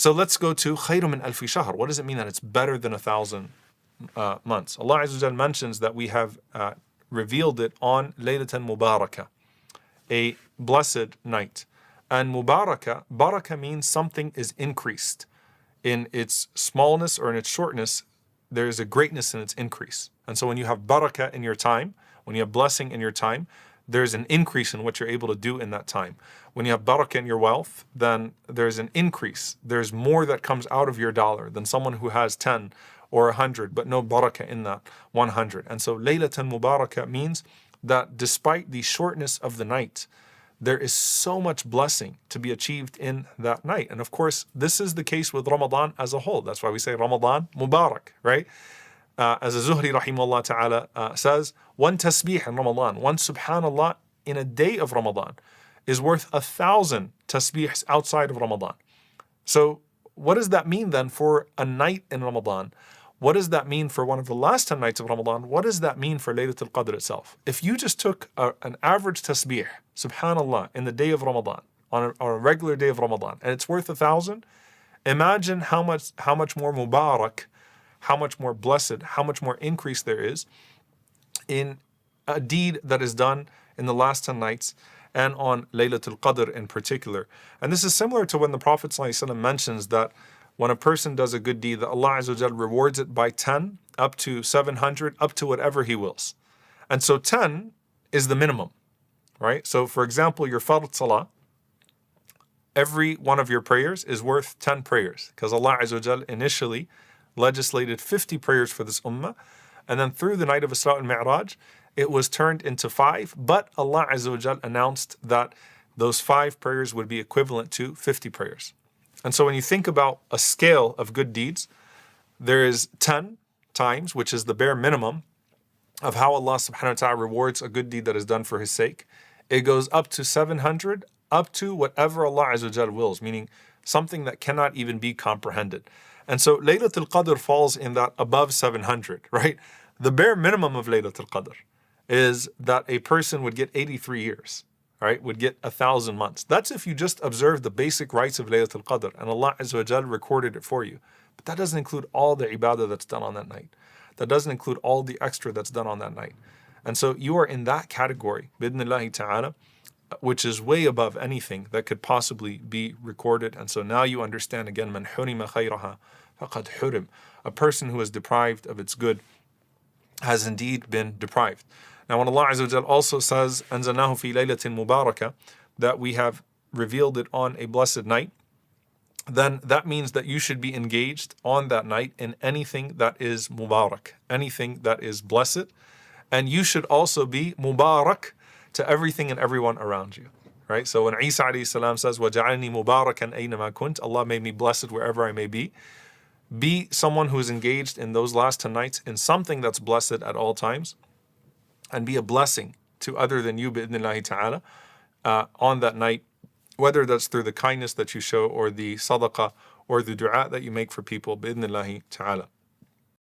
So let's go to خير من ألف شهر. What does it mean that it's better than 1,000 months? Allah Azza wa Jal mentions that we have revealed it on Laylatul Mubarakah, a blessed night. And Mubarakah, Barakah means something is increased. In its smallness or in its shortness, there is a greatness in its increase. And so when you have Barakah in your time, when you have blessing in your time, there's an increase in what you're able to do in that time. When you have barakah in your wealth, then there's an increase. There's more that comes out of your dollar than someone who has 10 or 100, but no barakah in that 100. And so Laylatul Mubarakah means that despite the shortness of the night, there is so much blessing to be achieved in that night. And of course, this is the case with Ramadan as a whole. That's why we say Ramadan Mubarak, right? As Zuhri rahimahullah ta'ala says, one tasbih in Ramadan, one subhanallah in a day of Ramadan is worth 1,000 tasbihs outside of Ramadan. So what does that mean then for a night in Ramadan? What does that mean for one of the last 10 nights of Ramadan? What does that mean for Laylatul Qadr itself? If you just took an average tasbih, subhanallah, in the day of Ramadan, on a regular day of Ramadan, and it's worth 1,000, imagine how much more Mubarak, how much more blessed, how much more increase there is in a deed that is done in the last 10 nights and on Laylatul Qadr in particular. And this is similar to when the Prophet ﷺ mentions that when a person does a good deed, that Allah Azza wa Jal rewards it by 10, up to 700, up to whatever He wills. And so 10 is the minimum, right? So for example, your fard salah, every one of your prayers is worth 10 prayers, because Allah Azza wa Jal initially legislated 50 prayers for this ummah, and then through the night of Isra al-Mi'raj, it was turned into 5, but Allah Azza wa Jal announced that those 5 prayers would be equivalent to 50 prayers. And so when you think about a scale of good deeds, there is 10 times, which is the bare minimum of how Allah subhanahu wa ta'ala rewards a good deed that is done for His sake. It goes up to 700, up to whatever Allah Azza wa Jal wills, meaning something that cannot even be comprehended. And so Laylatul Qadr falls in that above 700, right? The bare minimum of Laylatul Qadr is that a person would get 83 years, right? Would get 1,000 months. That's if you just observe the basic rights of Laylatul Qadr, and Allah Azza wa Jal recorded it for you. But that doesn't include all the ibadah that's done on that night. That doesn't include all the extra that's done on that night. And so you are in that category, bidnillahi ta'ala, which is way above anything that could possibly be recorded. And so now you understand again, man hurima khayraha faqad hurim. A person who is deprived of its good has indeed been deprived. Now when Allah Azza wa Jal also says, أَنزَلْنَاهُ فِي لَيْلَةٍ مُبَارَكَةٍ, that we have revealed it on a blessed night, then that means that you should be engaged on that night in anything that is mubarak, anything that is blessed, and you should also be mubarak to everything and everyone around you, right? So when Isa alayhi salam says, وَجَعَلْنِي مُبَارَكًا أَيْنَمَا كُنْتَ, Allah made me blessed wherever I may be someone who is engaged in those last 10 nights in something that's blessed at all times, and be a blessing to other than you, bi'idhnillahi ta'ala, on that night, whether that's through the kindness that you show or the sadaqah or the dua that you make for people, bi'idhnillahi ta'ala.